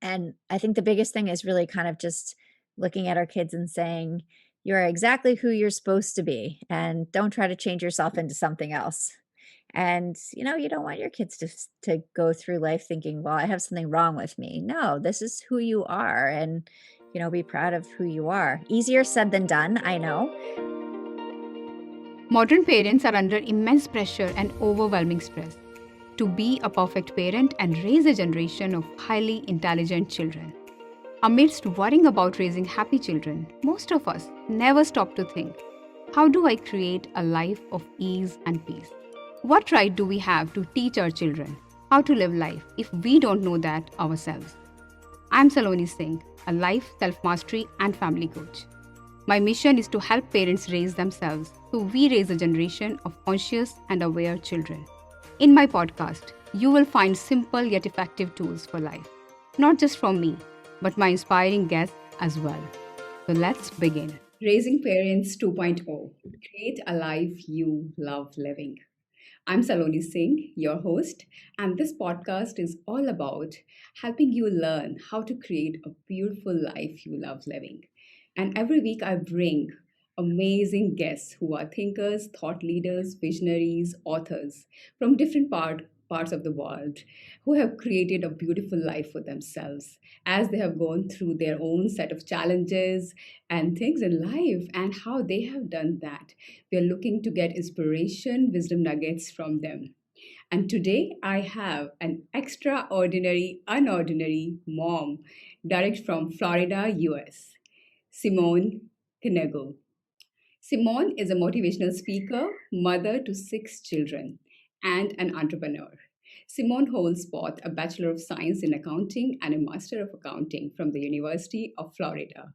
And I think the biggest thing is really kind of just looking at our kids and saying, "You're exactly who you're supposed to be, and don't try to change yourself into something else." And, you don't want your kids to go through life thinking, "Well, I have something wrong with me." No, this is who you are, and, be proud of who you are. Easier said than done, I know. Modern parents are under immense pressure and overwhelming stress to be a perfect parent and raise a generation of highly intelligent children. Amidst worrying about raising happy children, most of us never stop to think, how do I create a life of ease and peace? What right do we have to teach our children how to live life if we don't know that ourselves? I'm Saloni Singh, a life, self mastery, and family coach. My mission is to help parents raise themselves so we raise a generation of conscious and aware children. In my podcast, you will find simple yet effective tools for life, not just from me, but my inspiring guests as well. So let's begin. Raising Parents 2.0, Create a Life You Love Living. I'm Saloni Singh, your host, and this podcast is all about helping you learn how to create a beautiful life you love living. And every week I bring amazing guests who are thinkers, thought leaders, visionaries, authors from different parts of the world who have created a beautiful life for themselves as they have gone through their own set of challenges and things in life and how they have done that. We are looking to get inspiration, wisdom nuggets from them. And today I have an extraordinary, unordinary mom direct from Florida, US, Simone Knego. Simone is a motivational speaker, mother to 6 children, and an entrepreneur. Simone holds both a Bachelor of Science in Accounting and a Master of Accounting from the University of Florida.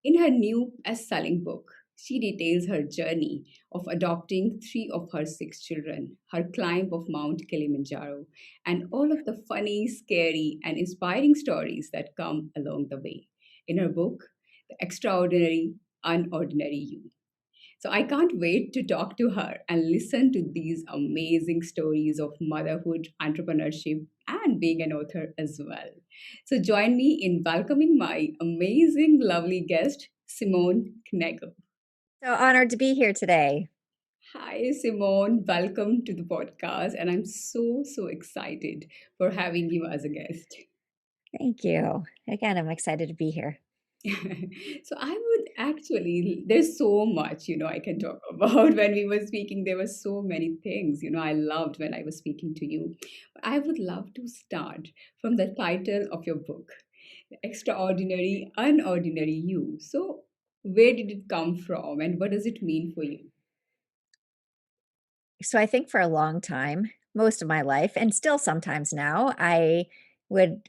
In her new best selling book, she details her journey of adopting 3 of her 6 children, her climb of Mount Kilimanjaro, and all of the funny, scary, and inspiring stories that come along the way. In her book, The Extraordinary Unordinary You. So I can't wait to talk to her and listen to these amazing stories of motherhood, entrepreneurship, and being an author as well. So join me in welcoming my amazing, lovely guest, Simone Knego. So honored to be here today. Hi, Simone. Welcome to the podcast. And I'm so excited for having you as a guest. Thank you. Again, I'm excited to be here. So I would actually, there's so much, I can talk about. When we were speaking, there were so many things, I loved when I was speaking to you. But I would love to start from the title of your book, Extraordinary, Unordinary You. So where did it come from and what does it mean for you? So I think for a long time, most of my life, and still sometimes now, would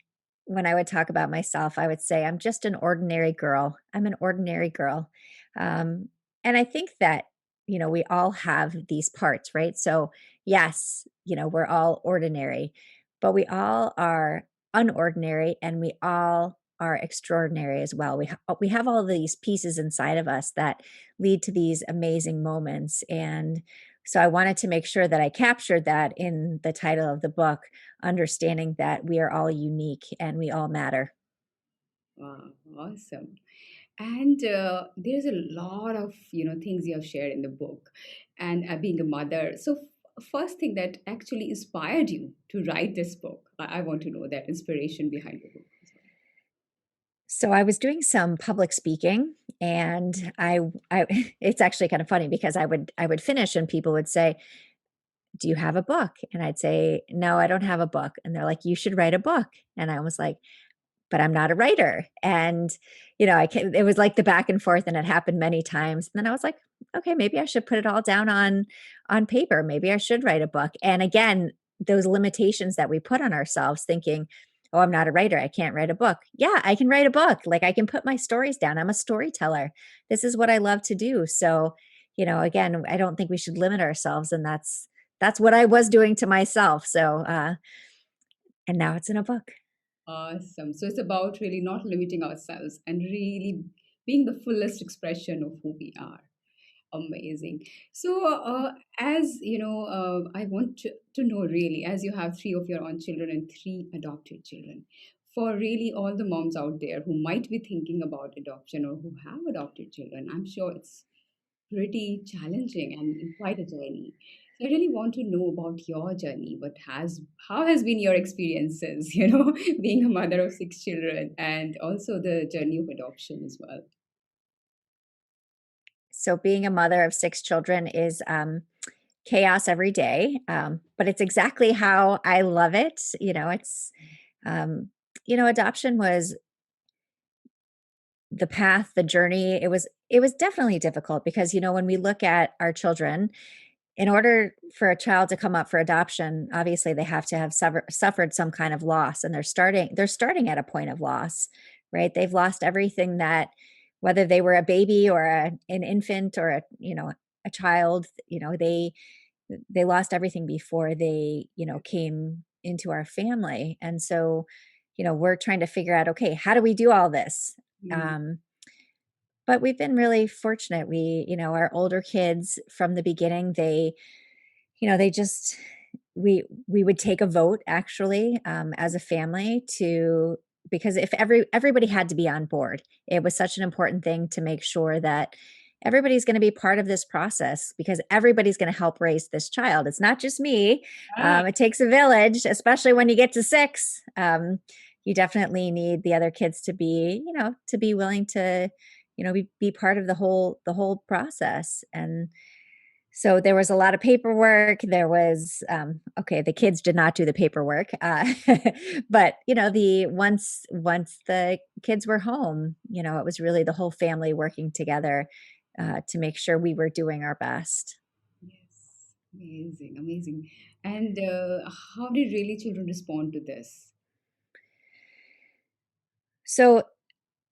when I would talk about myself, I would say, "I'm just an ordinary girl. I'm an ordinary girl." And I think that, we all have these parts, right? So, yes, we're all ordinary, but we all are unordinary and we all are extraordinary as well. We have all these pieces inside of us that lead to these amazing moments. And so I wanted to make sure that I captured that in the title of the book, understanding that we are all unique and we all matter. Wow, awesome. And there's a lot of things you have shared in the book, and being a mother. So first thing that actually inspired you to write this book, I want to know that inspiration behind the book as So I was doing some public speaking and I it's actually kind of funny because I would finish and people would say, "Do you have a book?" And I'd say, "No, I don't have a book." And they're like, "You should write a book." And I was like, "But I'm not a writer." And, it was like the back and forth and it happened many times. And then I was like, "Okay, maybe I should put it all down on paper. Maybe I should write a book." And again, those limitations that we put on ourselves thinking, "Oh, I'm not a writer. I can't write a book." Yeah, I can write a book. Like I can put my stories down. I'm a storyteller. This is what I love to do. So, again, I don't think we should limit ourselves and that's what I was doing to myself. So, and now it's in a book. well. Awesome. So it's about really not limiting ourselves and really being the fullest expression of who we are. Amazing. So, as I want to know really, as you have 3 of your own children and 3 adopted children, for really all the moms out there who might be thinking about adoption or who have adopted children, I'm sure it's pretty challenging and quite a journey. So I really want to know about your journey. How has been your experiences, being a mother of six children and also the journey of adoption as well. So being a mother of 6 children is, chaos every day, but it's exactly how I love it. Um, adoption was the path, the journey. It was definitely difficult because, when we look at our children, in order for a child to come up for adoption, obviously they have to have suffered some kind of loss, and they're starting at a point of loss, right? They've lost everything that, whether they were a baby or an infant or a child, they lost everything before they, came into our family. And so, we're trying to figure out, okay, how do we do all this? Mm, Um, but we've been really fortunate. Our older kids from the beginning, they just we would take a vote actually, as a family, to because if everybody had to be on board. It was such an important thing to make sure that everybody's going to be part of this process, because everybody's going to help raise this child. It's not just me. right. It takes a village, especially when you get to six. You definitely need the other kids to be willing to, be part of the whole process. And so there was a lot of paperwork. There was, okay, the kids did not do the paperwork, but the once the kids were home, it was really the whole family working together, to make sure we were doing our best. Yes. Amazing, amazing. And how did really children respond to this? So,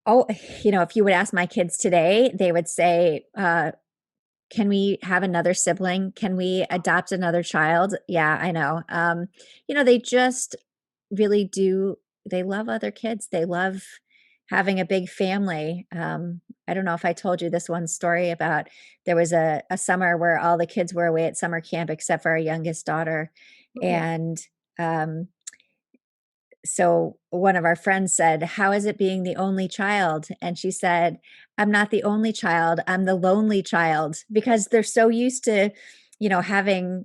oh, if you would ask my kids today, they would say, "Can we have another sibling? Can we adopt another child?" Yeah, I know. They just really do. They love other kids. They love having a big family. I don't know if I told you this one story about, there was a summer where all the kids were away at summer camp except for our youngest daughter. Okay. And so one of our friends said, "How is it being the only child?" And she said, "I'm not the only child, I'm the lonely child," because they're so used to, having,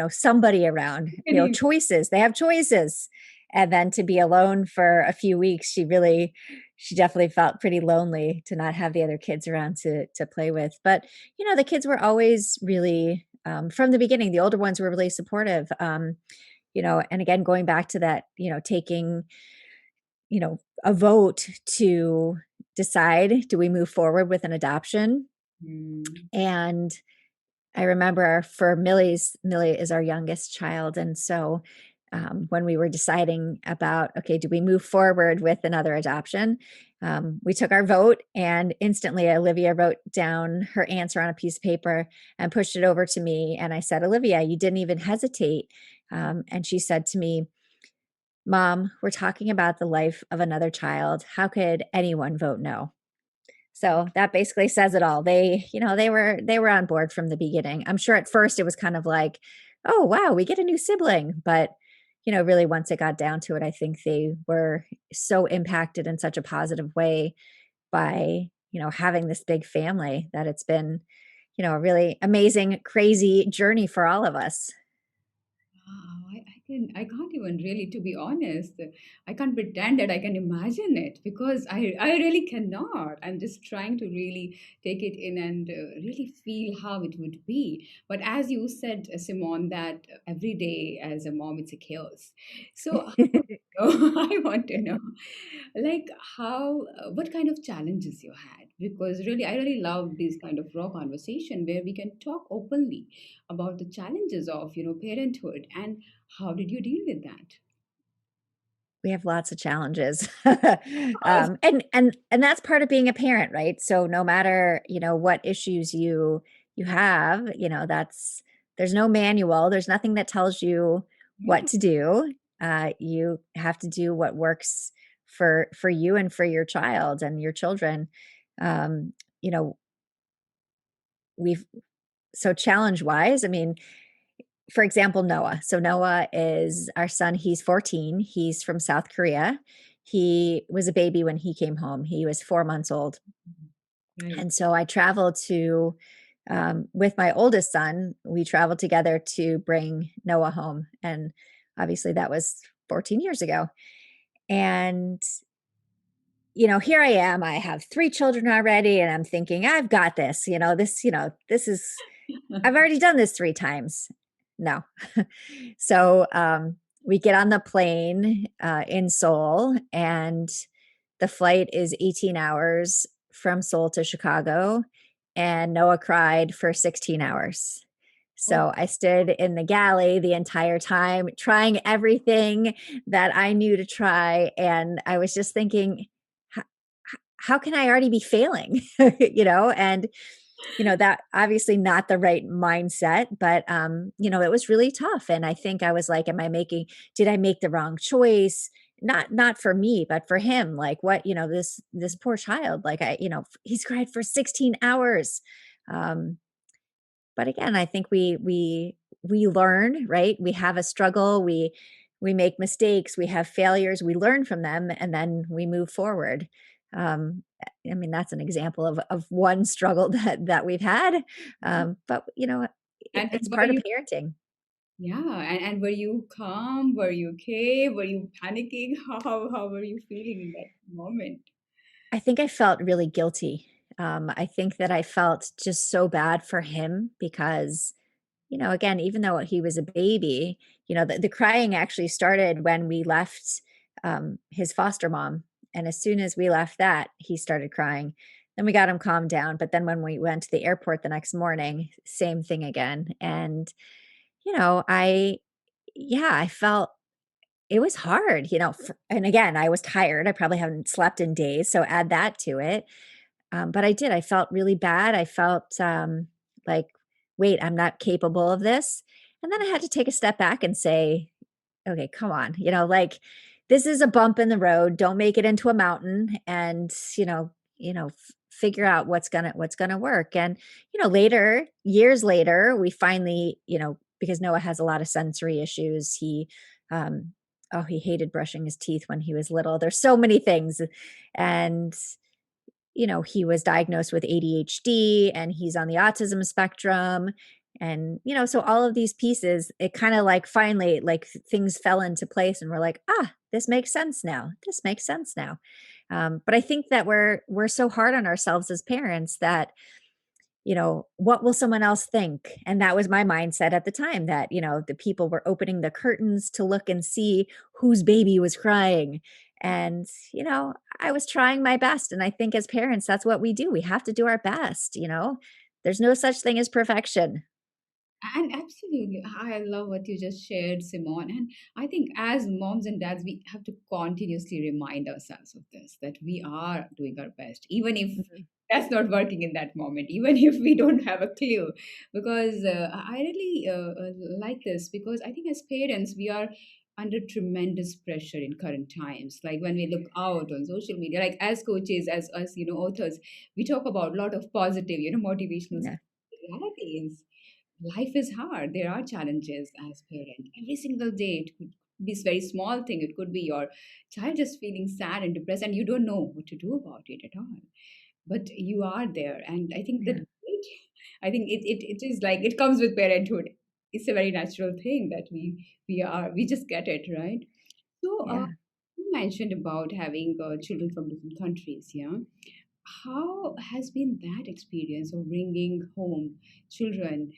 somebody around, Any- choices. They have choices. And then to be alone for a few weeks, she definitely felt pretty lonely to not have the other kids around to play with. But, the kids were always really, from the beginning, the older ones were really supportive. And again, going back to that, taking, a vote to decide, do we move forward with an adoption? Mm, And I remember for Millie is our youngest child. And so, when we were deciding about, okay, do we move forward with another adoption? We took our vote, and instantly Olivia wrote down her answer on a piece of paper and pushed it over to me. And I said, "Olivia, you didn't even hesitate." And she said to me, "Mom, we're talking about the life of another child. How could anyone vote no?" So that basically says it all. They were on board from the beginning. I'm sure at first it was kind of like, "Oh, wow, we get a new sibling." But, really once it got down to it, I think they were so impacted in such a positive way by, having this big family, that it's been, a really amazing, crazy journey for all of us. wow, I can't even really, to be honest, I can't pretend that I can imagine it because I really cannot. I'm just trying to really take it in and really feel how it would be. But as you said, Simone, that every day as a mom, it's a chaos. So I want to know, like, what kind of challenges you had? Because really, I really love this kind of raw conversation where we can talk openly about the challenges of, parenthood and how did you deal with that? We have lots of challenges. Course. And that's part of being a parent, right? So no matter, what issues you have, that's there's no manual, there's nothing that tells you Yeah. what to do. You have to do what works for you and for your child and your children. Um, you know, we've so challenge wise, I mean, for example, Noah. So Noah is our son. He's 14. He's from South Korea. He was a baby when he came home. He was 4 months old. Right. And so I traveled to, with my oldest son, we traveled together to bring Noah home. And obviously that was 14 years ago. And, here I am. I have 3 children already, and I'm thinking, I've got this. This is, I've already done this 3 times. No. So we get on the plane in Seoul, and the flight is 18 hours from Seoul to Chicago, and Noah cried for 16 hours. Oh, So I stood in the galley the entire time, trying everything that I knew to try. And I was just thinking, how can I already be failing? And that obviously not the right mindset, but it was really tough. And I think I was like, did I make the wrong choice? Not for me, but for him. Like, what, this poor child, like, he's cried for 16 hours. Um, but again, I think we learn, right? We have a struggle, we make mistakes, we have failures, we learn from them, and then we move forward. I mean, that's an example of one struggle that we've had. But it's and were part of you, parenting. yeah, and were you calm? Were you okay? Were you panicking? How were you feeling in that moment? I think I felt really guilty. I think that I felt just so bad for him because, again, even though he was a baby, the crying actually started when we left his foster mom. And as soon as we left that, he started crying. Then we got him calmed down. But then when we went to the airport the next morning, same thing again. And, yeah, I felt it was hard, and again, I was tired. I probably haven't slept in days. So add that to it. But I did. I felt really bad. I felt like, wait, I'm not capable of this. And then I had to take a step back and say, okay, come on, like, this is a bump in the road. Don't make it into a mountain, and figure out what's gonna work. And later, years later, we finally, because Noah has a lot of sensory issues. Um, oh, he hated brushing his teeth when he was little. There's so many things, and he was diagnosed with ADHD, and he's on the autism spectrum. And, so all of these pieces, it kind of like finally, like, things fell into place, and we're like, this makes sense now. This makes sense now. But I think that we're so hard on ourselves as parents that, what will someone else think? And that was my mindset at the time, that, the people were opening the curtains to look and see whose baby was crying. And, I was trying my best. And I think as parents, that's what we do. We have to do our best. There's no such thing as perfection. And absolutely, I love what you just shared, Simone. And I think as moms and dads, we have to continuously remind ourselves of this, that we are doing our best, even if Mhm. that's not working in that moment, even if we don't have a clue. Because I really like this, because I think as parents, we are under tremendous pressure in current times. Like when we look out on social media, like as coaches, as us, authors, we talk about a lot of positive, motivational Yeah. stuff. The reality is life is hard. There are challenges as parent. Every single day, it could be this very small thing. It could be your child just feeling sad and depressed, and you don't know what to do about it at all. But you are there, and I think Yeah. that I think it is like it comes with parenthood. It's a very natural thing that we just get it right. So Yeah. you mentioned about having children from different countries, yeah. How has been that experience of bringing home children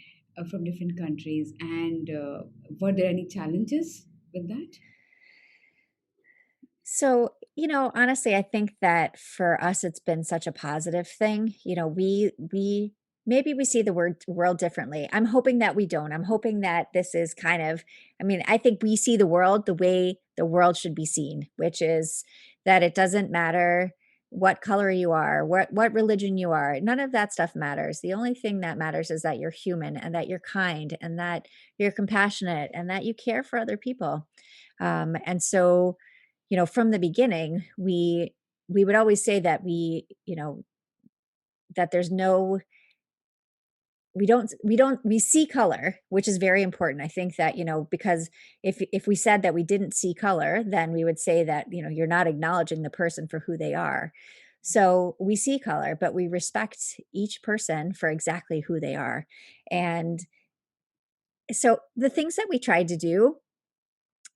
from different countries, and were there any challenges with that? So, honestly, I think that for us, it's been such a positive thing. We maybe we see the world differently. I'm hoping that we don't. I'm hoping that this is kind of, I mean, I think we see the world the way the world should be seen, which is that it doesn't matter what color you are, what religion you are. None of that stuff matters. The only thing that matters is that you're human, and that you're kind, and that you're compassionate, and that you care for other people. And so, from the beginning, we would always say that that there's no we see color, which is very important. I think that, because if we said that we didn't see color, then we would say that, you're not acknowledging the person for who they are. So we see color, but we respect each person for exactly who they are. And so the things that we tried to do,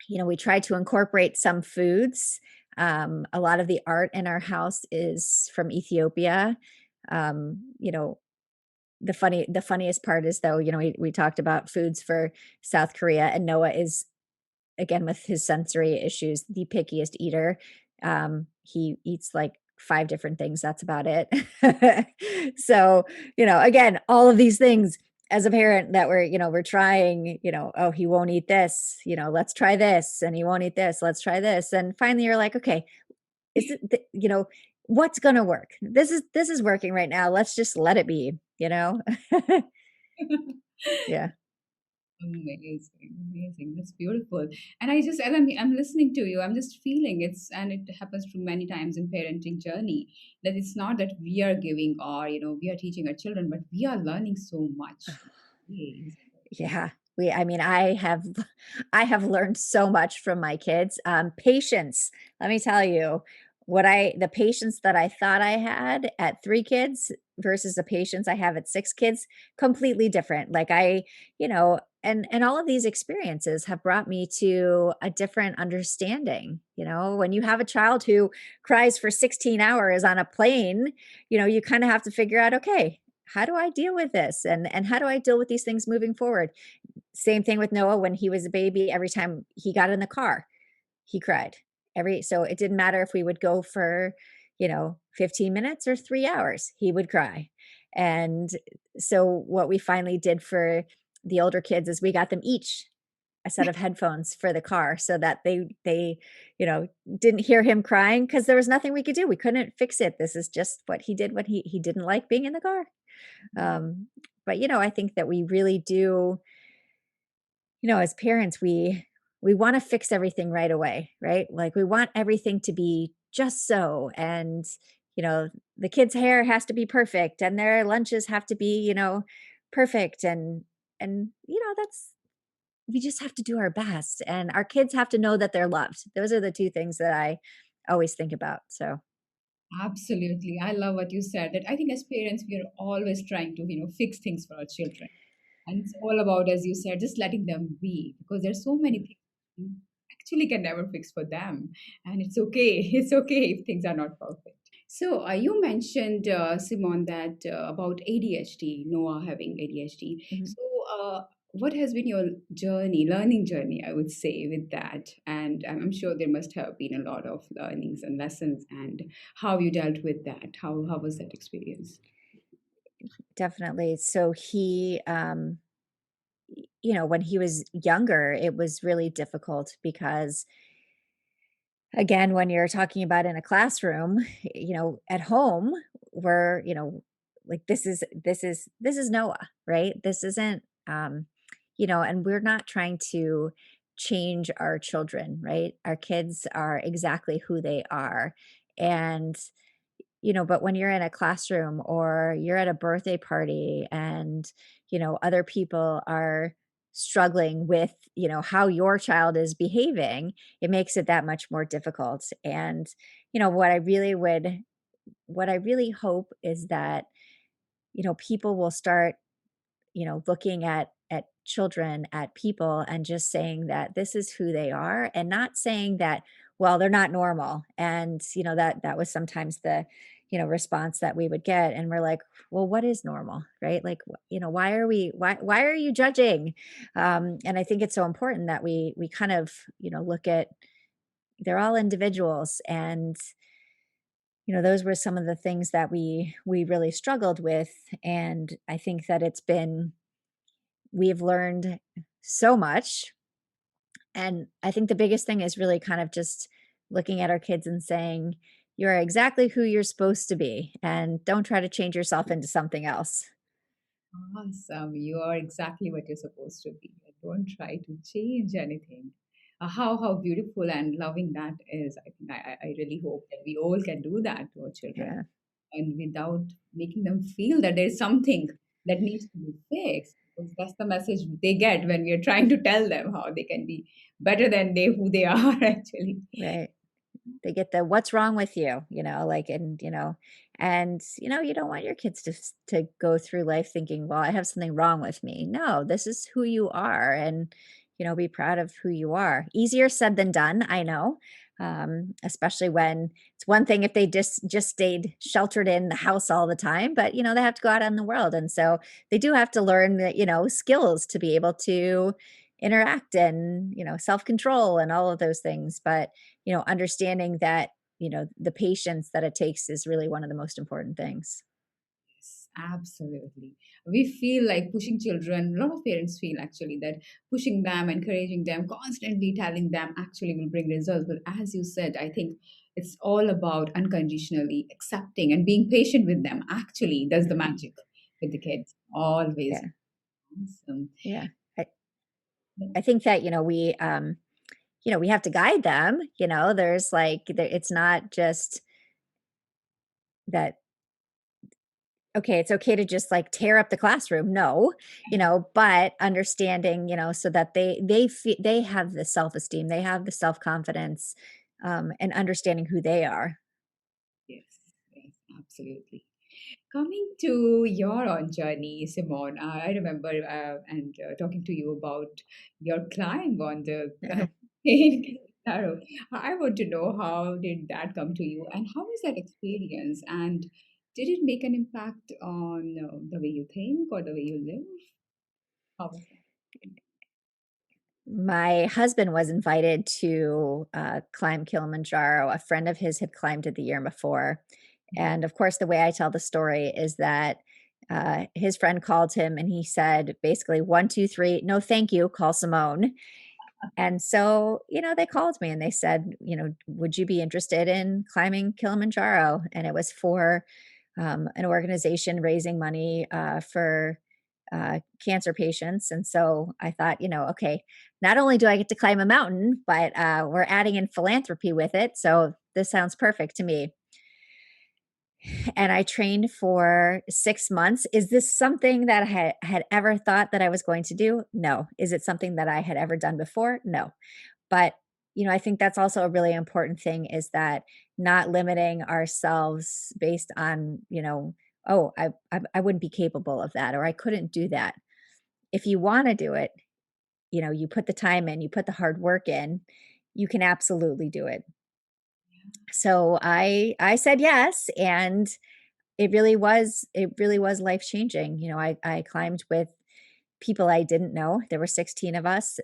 we tried to incorporate some foods. A lot of the art in our house is from Ethiopia. You know, the funniest part is, though, we talked about foods for South Korea, and Noah is, again, with his sensory issues, the pickiest eater. He eats like 5 different things, that's about it. So, again, all of these things as a parent that we're trying, "Oh, he won't eat this, let's try this, and he won't eat this, let's try this." And finally you're like, "Okay, is it the what's gonna work? This is working right now, let's just let it be," you know? Yeah. Amazing, amazing. That's beautiful. And I just, as I'm listening to you, I'm just feeling and it happens to many times in parenting journey, that it's not that we are giving or, we are teaching our children, but we are learning so much. Yeah, isn't it? Yeah. I mean, I have learned so much from my kids. Patience. Let me tell you, the patience that I thought I had at 3 kids versus the patience I have at 6 kids, completely different. Like, and all of these experiences have brought me to a different understanding. When you have a child who cries for 16 hours on a plane, you kind of have to figure out, okay, how do I deal with this? And how do I deal with these things moving forward? Same thing with Noah when he was a baby. Every time he got in the car, he cried. So it didn't matter if we would go for, 15 minutes or 3 hours, he would cry. And so what we finally did for the older kids is we got them each a set of headphones for the car so that they, you know, didn't hear him crying because there was nothing we could do. We couldn't fix it. This is just what he did when he didn't like being in the car. Um, but I think that we really do, as parents, we want to fix everything right away, right? Like we want everything to be just so, and you know, the kids' hair has to be perfect, and their lunches have to be, perfect, and that's we just have to do our best, and our kids have to know that they're loved. Those are the two things that I always think about. So Absolutely. I love what you said, that I think as parents, we are always trying to, fix things for our children. And it's all about, as you said, just letting them be, because there's so many things you actually can never fix for them. And it's okay. It's okay if things are not perfect. So you mentioned, Simon, that about ADHD, Noah having ADHD. mhm. So what has been your journey, learning journey, I would say, with that? And I'm sure there must have been a lot of learnings and lessons, and how you dealt with that. How was that experience? Definitely. So when he was younger, it was really difficult because, again, when you're talking about in a classroom, at home, we're, like this is Noah, right? This isn't, and we're not trying to change our children, right? Our kids are exactly who they are. And but when you're in a classroom or you're at a birthday party and, other people are struggling with, how your child is behaving, it makes it that much more difficult. And, what I really hope is that, people will start looking at children, at people, and just saying that this is who they are, and not saying that, well, they're not normal. And, that was sometimes the, response that we would get. And we're like, well, what is normal? Right? Like, why are you judging? And I think it's so important that we kind of, look at, they're all individuals. And, those were some of the things that we really struggled with. And I think that we've learned so much. And I think the biggest thing is really kind of just looking at our kids and saying, you're exactly who you're supposed to be, and don't try to change yourself into something else. Awesome. You are exactly what you're supposed to be. Don't try to change anything. How beautiful and loving that is. I think I really hope that we all can do that to our children, Yeah. and without making them feel that there's something. that needs to be fixed, because that's the message they get when we are trying to tell them how they can be better than they who they are actually. Right. They get the "What's wrong with you?" like, and, you don't want your kids to go through life thinking, "Well, I have something wrong with me." No, this is who you are, and, be proud of who you are. Easier said than done, I know, especially when it's one thing if they just stayed sheltered in the house all the time, but, they have to go out in the world, and so they do have to learn the, skills to be able to interact and, self-control and all of those things, but understanding that, the patience that it takes is really one of the most important things. Yes, absolutely. We feel like pushing children, a lot of parents feel actually that pushing them, encouraging them, constantly telling them actually will bring results. But as you said, I think it's all about unconditionally accepting and being patient with them. Actually, does the Mhm. magic with the kids. Always. Yeah, Awesome. yeah. I think that, we have to guide them, there's like it's not just that, okay, it's okay to just like tear up the classroom. No, but understanding, so that they have the self-esteem, they have the self-confidence, and understanding who they are. Yes, yes, absolutely. Coming to your own journey, Simone, I remember and talking to you about your climb on the Yeah. Kilimanjaro. I want to know, how did that come to you, and how was that experience? And did it make an impact on the way you think or the way you live? How was that? My husband was invited to, climb Kilimanjaro. A friend of his had climbed it the year before, and, of course, the way I tell the story is that, his friend called him and he said, basically, "1, 2, 3, no, thank you, call Simone." And so, they called me and they said, "Would you be interested in climbing Kilimanjaro?" And it was for, an organization raising money, for, cancer patients. And so I thought, okay, not only do I get to climb a mountain, but, we're adding in philanthropy with it. So this sounds perfect to me. And I trained for 6 months. Is this something that I had ever thought that I was going to do? No. Is it something that I had ever done before? No. But, I think that's also a really important thing, is that not limiting ourselves based on, "Oh, I wouldn't be capable of that," or "I couldn't do that." If you wanna do it, you put the time in, you put the hard work in, you can absolutely do it. So I said yes, and it really was life-changing. I climbed with people I didn't know. There were 16 of us,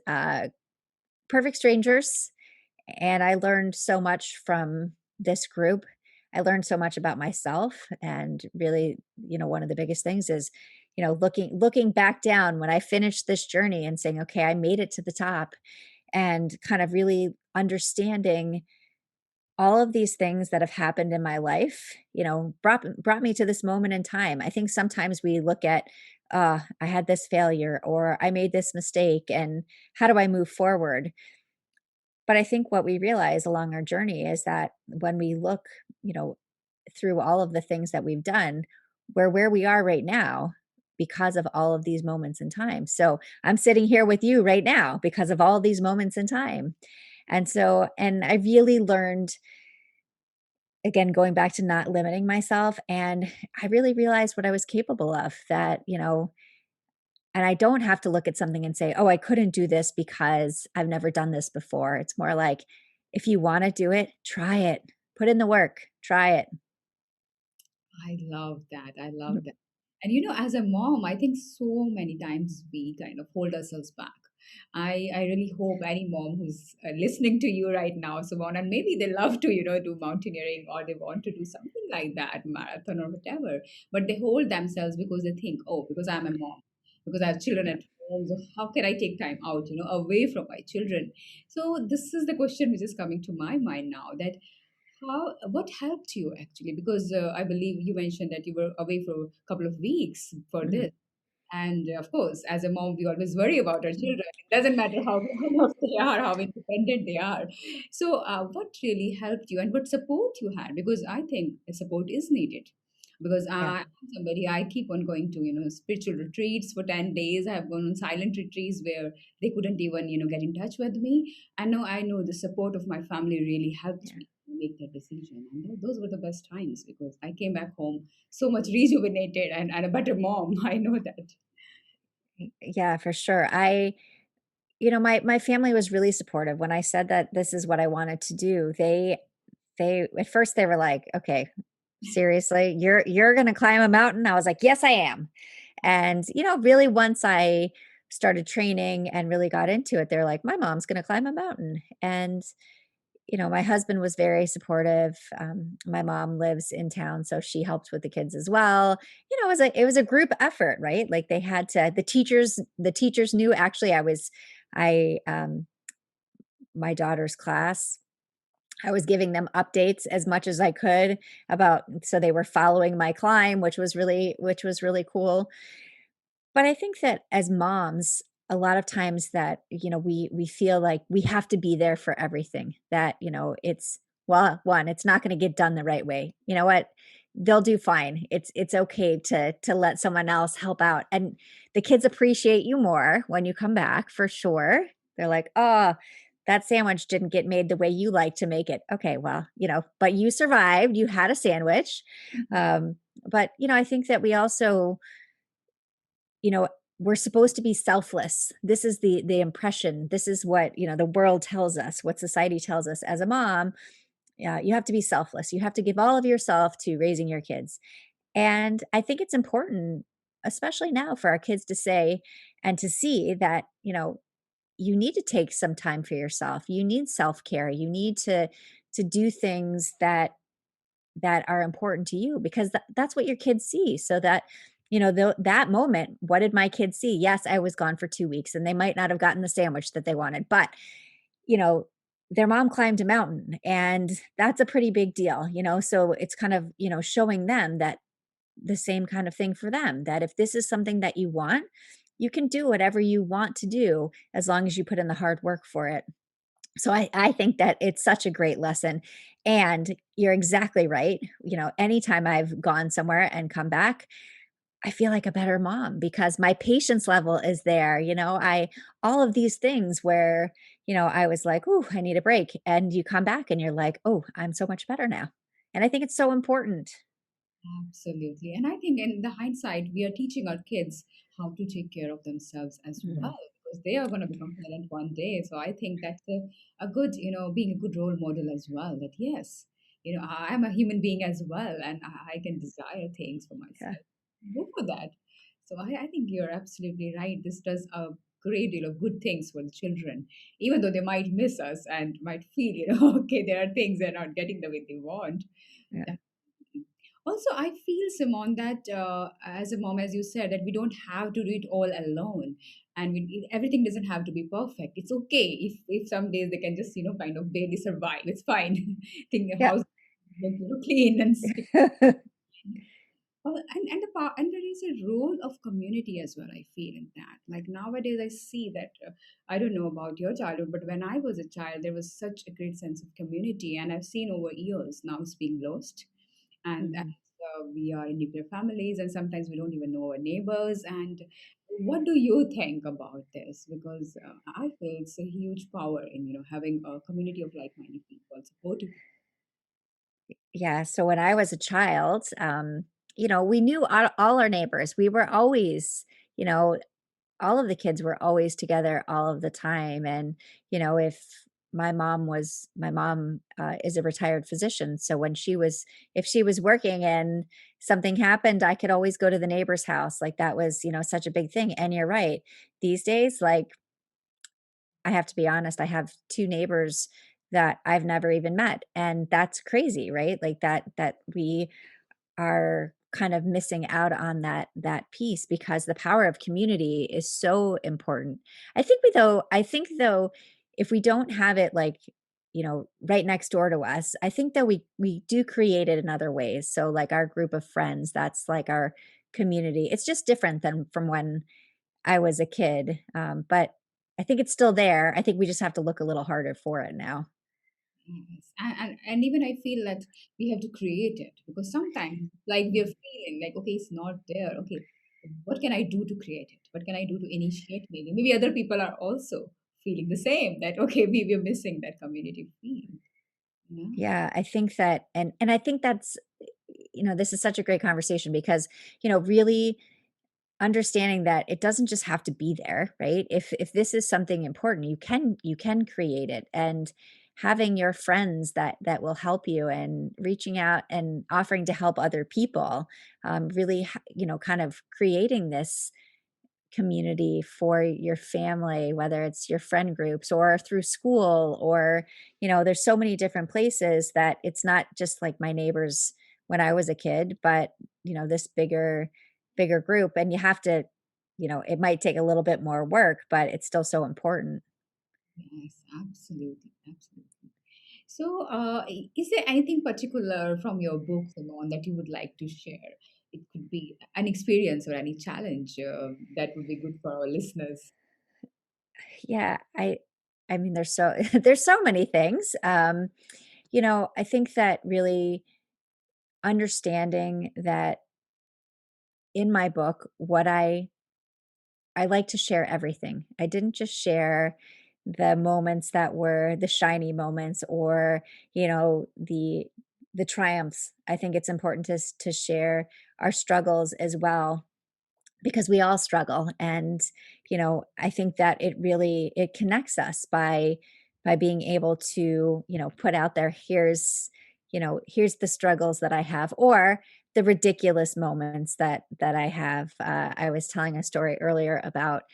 perfect strangers. And I learned so much from this group. I learned so much about myself, and really, one of the biggest things is, looking back down when I finished this journey and saying, "Okay, I made it to the top," and kind of really understanding all of these things that have happened in my life, brought me to this moment in time. I think sometimes we look at, I had this failure or I made this mistake and how do I move forward? But I think what we realize along our journey is that when we look, you know, through all of the things that we've done, we're where we are right now because of all of these moments in time. So I'm sitting here with you right now because of all these moments in time. And I really learned, again, going back to not limiting myself. And I really realized what I was capable of, that, and I don't have to look at something and say, "Oh, I couldn't do this because I've never done this before." It's more like, if you wanna do it, try it. Put in the work. Try it. I love that. I love Mm, that. And as a mom, I think so many times we kind of hold ourselves back. I really hope any mom who's listening to you right now, Simone, and maybe they love to, do mountaineering, or they want to do something like that, marathon or whatever, but they hold themselves because they think, oh, because I'm a mom, because I have children yeah. at home, so how can I take time out, away from my children? So this is the question which is coming to my mind now, that what helped you actually? Because I believe you mentioned that you were away for a couple of weeks for Mhm. this. And of course, as a mom, we always worry about our children. It doesn't matter how grown up they are, how independent they are. So, what really helped you, and what support you had? Because I think the support is needed. because Yeah. I'm somebody, I keep on going to, spiritual retreats for 10 days. I have gone on silent retreats where they couldn't even, get in touch with me. I know the support of my family really helped Yeah. me make that decision. And those were the best times because I came back home so much rejuvenated and a better mom. I know that. Yeah, for sure. My family was really supportive when I said that this is what I wanted to do. They at first they were like, "Okay, seriously, you're gonna climb a mountain?" I was like, "Yes, I am." And, really once I started training and really got into it, they're like, "My mom's gonna climb a mountain." And, my husband was very supportive. My mom lives in town, so she helped with the kids as well. It was a group effort, right? Like they had to the teachers knew actually I my daughter's class, I was giving them updates as much as I could about so they were following my climb, which was really cool. But I think that as moms, a lot of times that, we feel like we have to be there for everything. That, it's well, one, it's not going to get done the right way. You know what? They'll do fine. It's okay to let someone else help out. And the kids appreciate you more when you come back for sure. They're like, "Oh, that sandwich didn't get made the way you like to make it." Okay, well, but you survived. You had a sandwich. But I think that we also you know, we're supposed to be selfless. This is the impression. This is what, the world tells us, what society tells us as a mom. You have to be selfless. You have to give all of yourself to raising your kids. And I think it's important, especially now, for our kids to say and to see that, you need to take some time for yourself. You need self-care. You need to do things that are important to you because that's what your kids see. So that, that moment, what did my kids see? Yes, I was gone for 2 weeks and they might not have gotten the sandwich that they wanted, but, you know, their mom climbed a mountain and that's a pretty big deal, So it's kind of, showing them that the same kind of thing for them, that if this is something that you want, you can do whatever you want to do as long as you put in the hard work for it. So I think that it's such a great lesson, and you're exactly right. Anytime I've gone somewhere and come back, I feel like a better mom because my patience level is there, I all of these things where, I was like, "Ooh, I need a break," and you come back and you're like, "Oh, I'm so much better now." And I think it's so important. Absolutely. And I think in the hindsight, we are teaching our kids how to take care of themselves as Mhm. well, because they are going to become parent one day. So I think that's a good, being a good role model as well. That yes, I'm a human being as well, and I can desire things for Yeah, myself. Go for that. So I think you're absolutely right. This does a great deal of good things for the children, even though they might miss us and might feel, okay, there are things they're not getting the way they want. yeah, Also, I feel, Simone, that as a mom, as you said, that we don't have to do it all alone, and everything doesn't have to be perfect. It's okay if some days they can just kind of barely survive. It's fine. Think the yeah. house look clean and stick. And there is a role of community as well. I feel in that. Like nowadays, I see that. I don't know about your childhood, but when I was a child, there was such a great sense of community, and I've seen over years now it's being lost. And as Mhm. we are in nuclear families, and sometimes we don't even know our neighbors. And what do you think about this? Because I feel it's a huge power in having a community of like-minded people, supportive. Yeah, so when I was a child, we knew all our neighbors. We were always, you know, all of the kids were always together all of the time. And, if my mom is a retired physician. So if she was working and something happened, I could always go to the neighbor's house. Like that was, such a big thing. And you're right. These days, like, I have to be honest, I have two neighbors that I've never even met. And that's crazy, right? Like that we are kind of missing out on that piece because the power of community is so important. I think though if we don't have it like right next door to us, I think that we do create it in other ways. So like our group of friends, that's like our community. It's just different than from when I was a kid. But I think it's still there. I think we just have to look a little harder for it now. Yes. And even I feel that we have to create it because sometimes, like, we are feeling like, okay, it's not there. Okay, what can I do to create it? What can I do to initiate meaning? Maybe other people are also feeling the same that, okay, we're missing that community feeling. Yeah. Yeah, I think that, and I think that's, this is such a great conversation because, really understanding that it doesn't just have to be there, right? If this is something important, you can create it, and having your friends that will help you, and reaching out and offering to help other people, really, kind of creating this community for your family, whether it's your friend groups or through school, or, there's so many different places that it's not just like my neighbors when I was a kid, but, this bigger group. And you have to, it might take a little bit more work, but it's still so important. Yes, absolutely, absolutely. So, is there anything particular from your book, Simone, that you would like to share? It could be an experience or any challenge that would be good for our listeners. Yeah, I mean, there's so there's so many things. I think that really understanding that in my book, what I like to share everything. I didn't just share the moments that were the shiny moments, or, the triumphs. I think it's important to share our struggles as well, because we all struggle. And, I think that it connects us by being able to, put out there, here's the struggles that I have, or the ridiculous moments that I have. I was telling a story earlier about,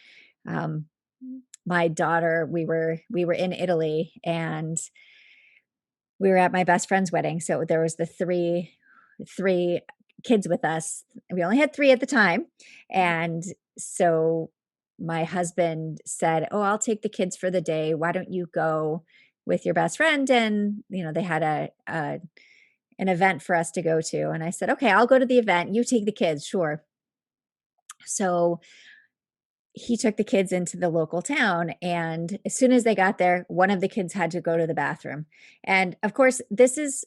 um, my daughter. We were in Italy, and we were at my best friend's wedding. So there was the three kids with us. We only had 3 at the time. And so my husband said, "Oh, I'll take the kids for the day. Why don't you go with your best friend?" And, they had a an event for us to go to. And I said, "Okay, I'll go to the event. You take the kids." Sure. So he took the kids into the local town, and as soon as they got there, one of the kids had to go to the bathroom. And of course, this is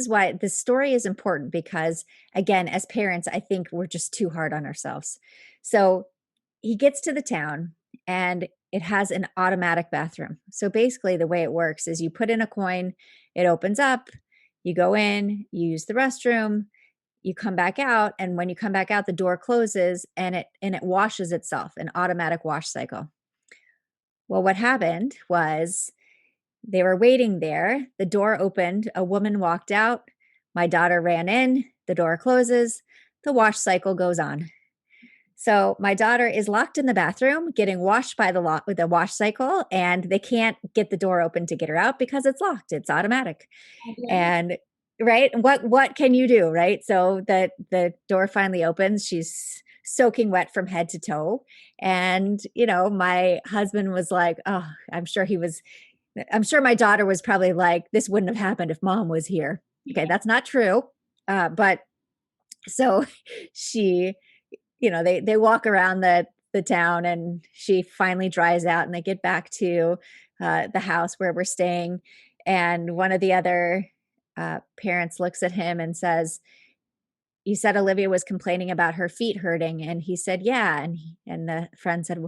why this story is important, because again, as parents, I think we're just too hard on ourselves. So he gets to the town, and it has an automatic bathroom. So basically the way it works is you put in a coin, it opens up, you go in, you use the restroom, you come back out, and when you come back out, the door closes, and it washes itself, an automatic wash cycle. Well, what happened was they were waiting there, the door opened, a woman walked out, my daughter ran in, the door closes, the wash cycle goes on. So my daughter is locked in the bathroom, getting washed by with the wash cycle, and they can't get the door open to get her out because it's locked. It's automatic. And right, what can you do, right? So the door finally opens. She's soaking wet from head to toe. And, my husband was like, "Oh, I'm sure my daughter was probably like, this wouldn't have happened if mom was here." Okay, that's not true. But so she, they walk around the town, and she finally dries out, and they get back to the house where we're staying. And one of the other parents looks at him and says, "You said Olivia was complaining about her feet hurting." And he said, "Yeah." And the friend said,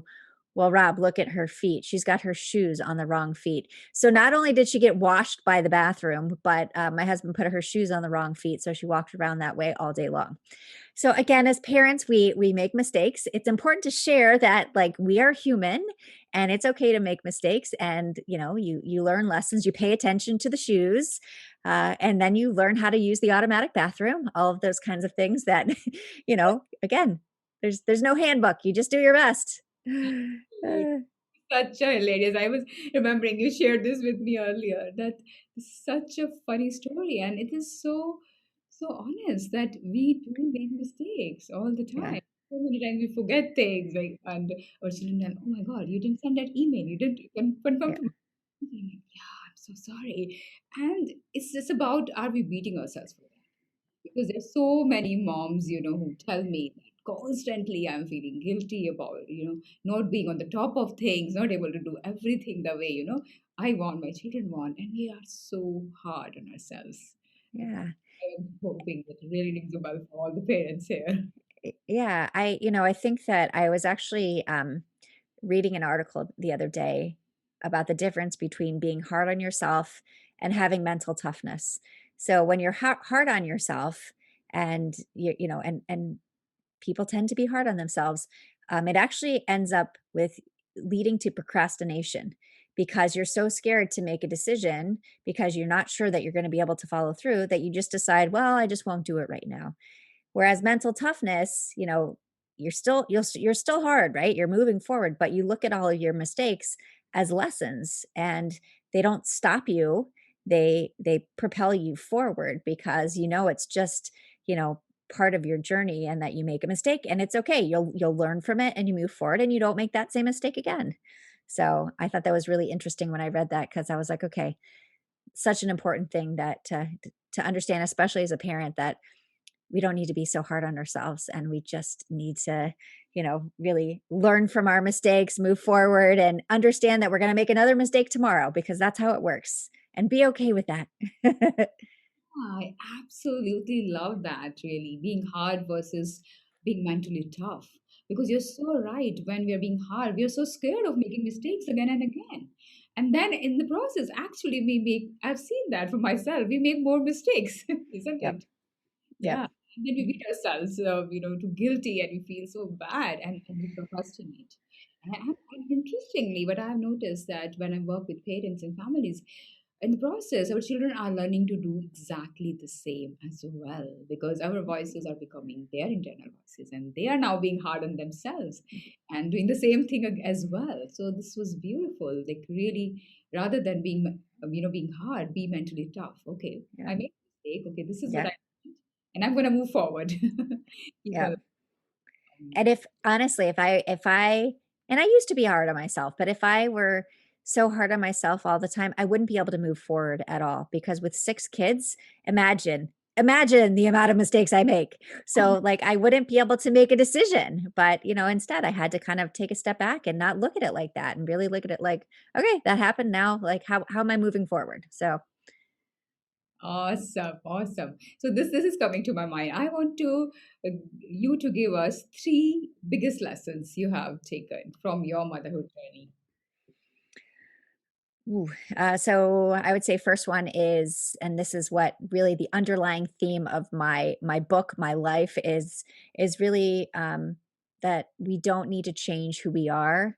"Well, Rob, look at her feet. She's got her shoes on the wrong feet." So not only did she get washed by the bathroom, but my husband put her shoes on the wrong feet, so she walked around that way all day long. So again, as parents, we make mistakes. It's important to share that, like, we are human, and it's okay to make mistakes. And, you learn lessons, you pay attention to the shoes, and then you learn how to use the automatic bathroom, all of those kinds of things that, again, there's no handbook. You just do your best. Uh, Such a hilarious. I was remembering you shared this with me earlier. That is such a funny story, and it is so honest that we do make mistakes all the yeah, time. So many times we forget things, like, and our children tell, "Oh my God, you didn't send that email. You didn't confirm yeah, to me." I'm like, yeah, I'm so sorry. And it's just about, are we beating ourselves for that? Because there's so many moms, who tell me that constantly I'm feeling guilty about, not being on the top of things, not able to do everything the way, I want, my children want, and we are so hard on ourselves. Yeah. I'm hoping that it really rings a bell for all the parents here. Yeah, I think that I was actually, reading an article the other day about the difference between being hard on yourself and having mental toughness. So when you're hard on yourself and and people tend to be hard on themselves, it actually ends up with leading to procrastination because you're so scared to make a decision because you're not sure that you're going to be able to follow through that you just decide, well, I just won't do it right now. Whereas mental toughness, you're still hard, right? You're moving forward, but you look at all of your mistakes as lessons and they don't stop you. They propel you forward because it's just, you know, part of your journey and that you make a mistake and it's okay. You'll learn from it and you move forward and you don't make that same mistake again. So, I thought that was really interesting when I read that because I was like, okay, such an important thing that to understand, especially as a parent, that we don't need to be so hard on ourselves and we just need to really learn from our mistakes, move forward, and understand that we're going to make another mistake tomorrow because that's how it works, and be okay with that. I absolutely love that, really, being hard versus being mentally tough. Because you're so right, when we're being hard, we're so scared of making mistakes again and again. And then in the process, actually, I've seen that for myself, we make more mistakes, isn't Yep. it? Yep. Yeah. And then we beat ourselves, too guilty and we feel so bad and we procrastinate. And interestingly, what I've noticed that when I work with parents and families, in the process, our children are learning to do exactly the same as well because our voices are becoming their internal voices and they are now being hard on themselves and doing the same thing as well. So this was beautiful. Like really, rather than being hard, be mentally tough. Okay, Yep. I made a mistake. Okay, this is what Yep. I and I'm going to move forward. Keep Yep. a And if honestly, if I and I used to be hard on myself, but if I were so hard on myself all the time, I wouldn't be able to move forward at all because with 6 kids, imagine the amount of mistakes I make. So, like, I wouldn't be able to make a decision, but, instead I had to kind of take a step back and not look at it like that and really look at it like, "Okay, that happened now, like, how am I moving forward?" So, awesome, awesome. So this is coming to my mind. I want to you to give us three biggest lessons you have taken from your motherhood journey. ooh, so I would say first one is, and this is what really the underlying theme of my book, my life is really that we don't need to change who we are.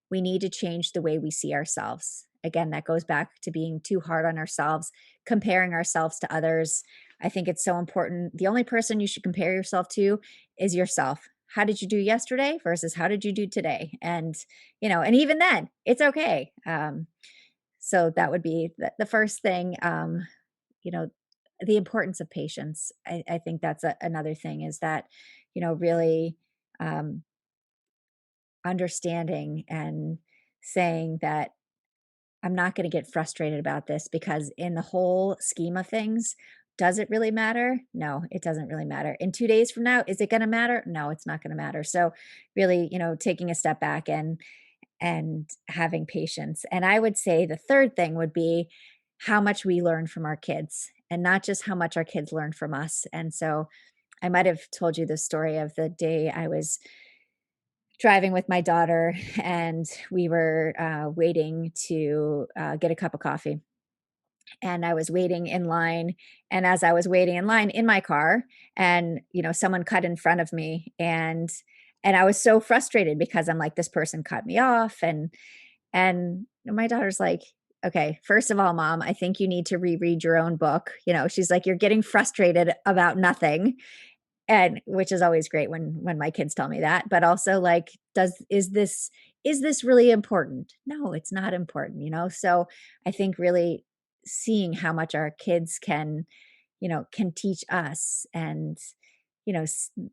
We need to change the way we see ourselves. Again, that goes back to being too hard on ourselves, comparing ourselves to others. I think it's so important. The only person you should compare yourself to is yourself. How did you do yesterday versus how did you do today? And even then, it's okay. So that would be the first thing, you know, the importance of patience. I think that's another thing is that, really um, understanding and saying that I'm not going to get frustrated about this because in the whole scheme of things, does it really matter? No, it doesn't really matter. In 2 days from now, is it going to matter? No, it's not going to matter. So really, taking a step back and having patience. And I would say the third thing would be how much we learn from our kids and not just how much our kids learn from us. And so I might have told you the story of the day I was driving with my daughter and we were waiting to get a cup of coffee. And I was waiting in line. And as I was waiting in line in my car, and someone cut in front of me, and I was so frustrated because I'm like, this person cut me off, and my daughter's like, "Okay, first of all, mom, I think you need to reread your own book." She's like, "You're getting frustrated about nothing." And which is always great when my kids tell me that, but also like, is this really important? No, it's not important. So I think really seeing how much our kids can teach us and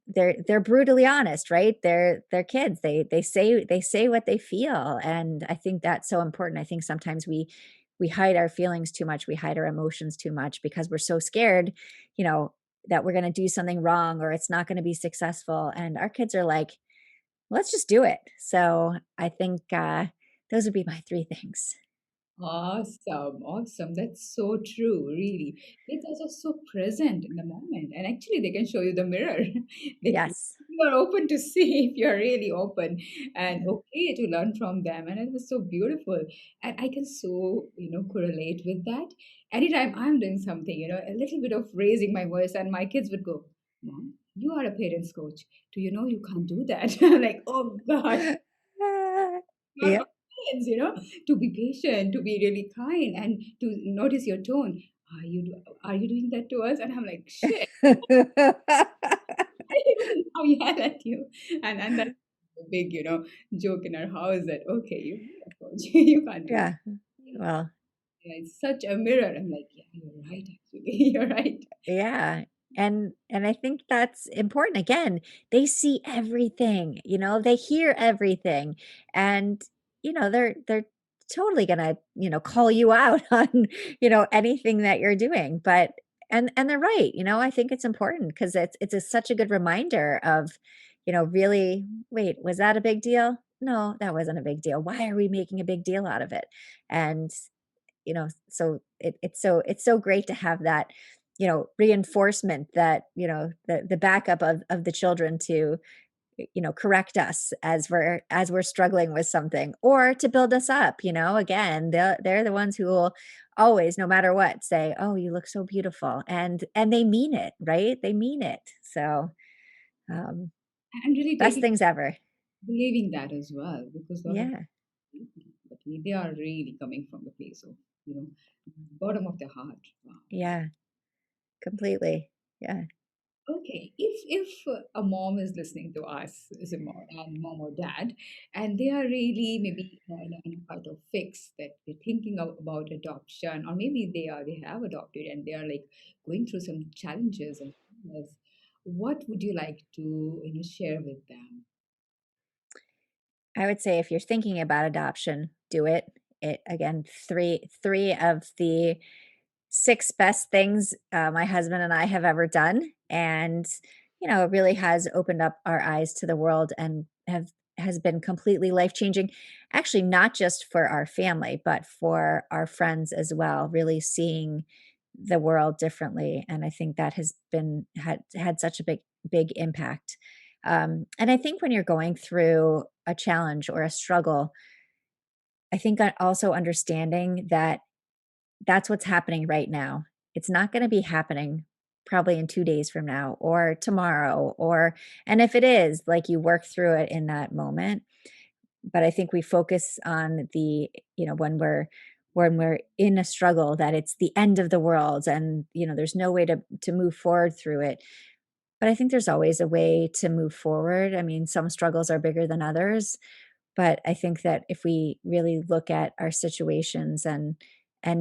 they're brutally honest, right? They're kids. They say what they feel, and I think that's so important. I think sometimes we hide our feelings too much. We hide our emotions too much because we're so scared, you know, that we're going to do something wrong or it's not going to be successful. And our kids are like, let's just do it. So I think those would be my three things. Awesome, awesome. That's so true, really. Kids are just so present in the moment, and actually, they can show you the mirror. Yes. You are open to see if you're really open and okay to learn from them, and it was so beautiful. And I can so correlate with that. Anytime I'm doing something, a little bit of raising my voice, and my kids would go, "Mom, you are a parents coach. Do you know you can't do that?" I'm like, "Oh gosh." Not Yeah. for kids, to be patient, to be really kind, and to notice your tone. Are you doing that to us? And I'm like, shit, I will now yell at you. And that's a big, joke in our house that okay, you be a coach, you can't do that. Yeah. Well, Yeah, it's such a mirror. I'm like, yeah, you're right, actually, you're right. yeah. And I think that's important. Again, they see everything, they hear everything. And, they're totally gonna, call you out on, anything that you're doing. But and they're right, I think it's important because such a good reminder of, really, wait, was that a big deal? No, that wasn't a big deal. Why are we making a big deal out of it? And so it's so great to have that, reinforcement that, the backup of the children to, correct us as we're struggling with something or to build us up, again, they're the ones who will always, no matter what, say, "Oh, you look so beautiful." And they mean it, right? They mean it. So, um, I'm really best taking things ever. believing that as well because a lot of Yeah. but they are really coming from the place of you know bottom of the heart. Wow. Yeah, completely. Yeah. Okay, if a mom is listening to us, is a mom and mom or dad, and they are really maybe in a kind of fix that they're thinking about adoption, or maybe they have adopted and they are like going through some challenges and problems, what would you like to share with them? I would say if you're thinking about adoption, do it. It again, three of the 6 best things, my husband and I have ever done, and, it really has opened up our eyes to the world and has been completely life-changing, actually, not just for our family, but for our friends as well, really seeing the world differently, and I think that has had such a big impact. And I think when you're going through a challenge or a struggle, I think also understanding that that's what's happening right now. It's not gonna be happening probably in 2 days from now or tomorrow and if it is, like, you work through it in that moment, but I think we focus on when we're in a struggle that it's the end of the world and, there's no way to move forward through it. But I think there's always a way to move forward. I mean, some struggles are bigger than others, but I think that if we really look at our situations and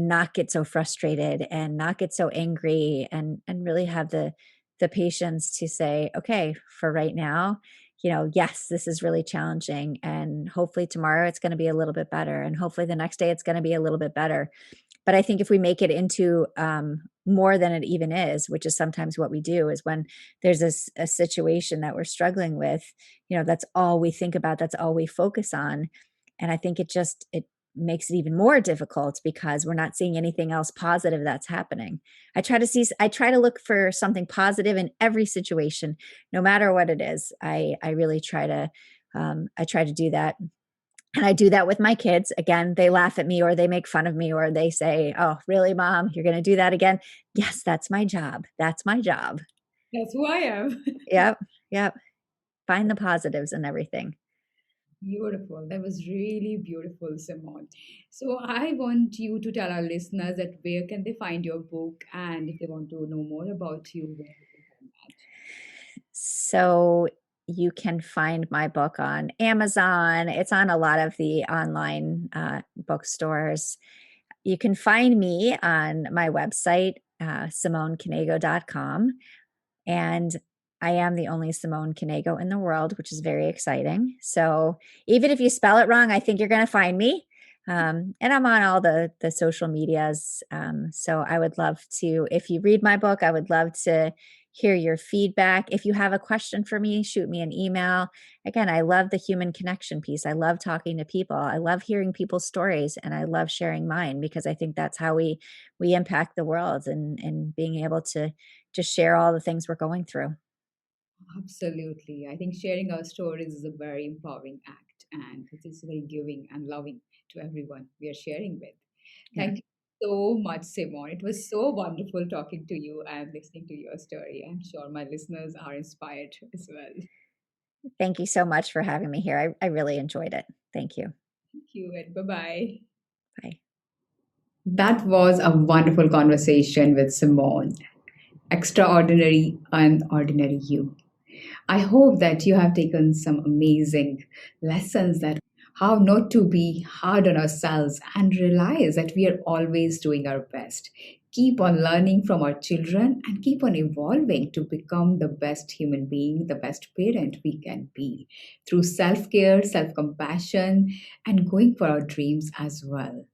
not get so frustrated and not get so angry and really have the patience to say, okay, for right now, yes, this is really challenging and hopefully tomorrow it's going to be a little bit better and hopefully the next day it's going to be a little bit better. But I think if we make it into, more than it even is, which is sometimes what we do, is when there's a situation that we're struggling with, that's all we think about, that's all we focus on, and I think it makes it even more difficult because we're not seeing anything else positive that's happening. I try to look for something positive in every situation, no matter what it is. I really try to do that, and I do that with my kids. Again, they laugh at me or they make fun of me or they say, "Oh, really, mom? You're going to do that again?" Yes, that's my job. That's my job. That's who I am. Yep. Yep. Find the positives in everything. Beautiful. That was really beautiful, Simone. So I want you to tell our listeners that where can they find your book and if they want to know more about you, where they can find that. So you can find my book on Amazon. It's on a lot of the online bookstores. You can find me on my website, SimoneKnego.com. And I am the only Simone Knego in the world, which is very exciting. So even if you spell it wrong, I think you're going to find me. And I'm on all the social medias. So I would love to, if you read my book, I would love to, hear your feedback. If you have a question for me, shoot me an email. Again, I love the human connection piece. I love talking to people. I love hearing people's stories, and I love sharing mine because I think that's how we impact the world, and being able to just share all the things we're going through. Absolutely. I think sharing our stories is a very empowering act, and it is very giving and loving to everyone we are sharing with. Yeah. Thank you so much, Simone. It was so wonderful talking to you and listening to your story. I'm sure my listeners are inspired as well. Thank you so much for having me here. I really enjoyed it. Thank you. Thank you, and bye bye. Bye. That was a wonderful conversation with Simone. Extraordinary, unordinary you. I hope that you have taken some amazing lessons that how not to be hard on ourselves and realize that we are always doing our best. Keep on learning from our children and keep on evolving to become the best human being, the best parent we can be through self care, self compassion, and going for our dreams as well.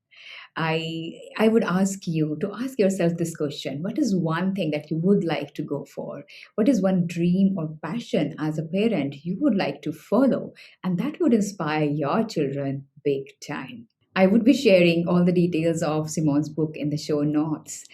I would ask you to ask yourself this question: what is one thing that you would like to go for? What is one dream or passion as a parent you would like to follow? And that would inspire your children big time. I would be sharing all the details of Simone's book in the show notes.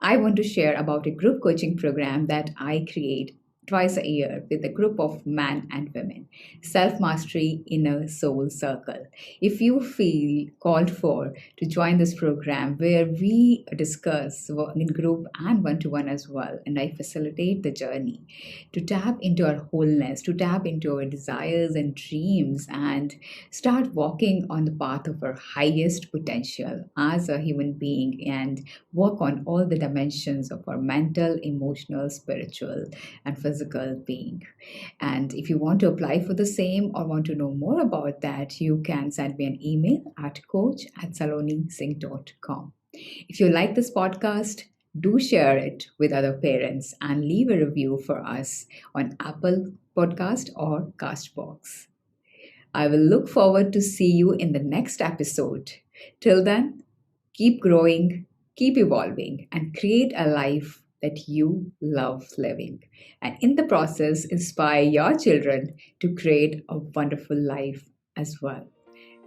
I want to share about a group coaching program that I create twice a year with a group of men and women. Self Mastery Inner Soul Circle. If you feel called for to join this program where we discuss in group and one to one as well, and I facilitate the journey to tap into our wholeness, to tap into our desires and dreams, and start walking on the path of our highest potential as a human being and work on all the dimensions of our mental, emotional, spiritual, and physical being. And if you want to apply for the same or want to know more about that, you can send me an email at coach@salonisingh.com. If you like this podcast, do share it with other parents and leave a review for us on Apple Podcast or Castbox. I will look forward to see you in the next episode. Till then, keep growing, keep evolving, and create a life that you love living. And in the process, inspire your children to create a wonderful life as well.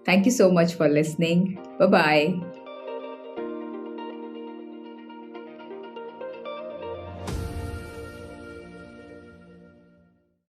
Thank you so much for listening. Bye bye.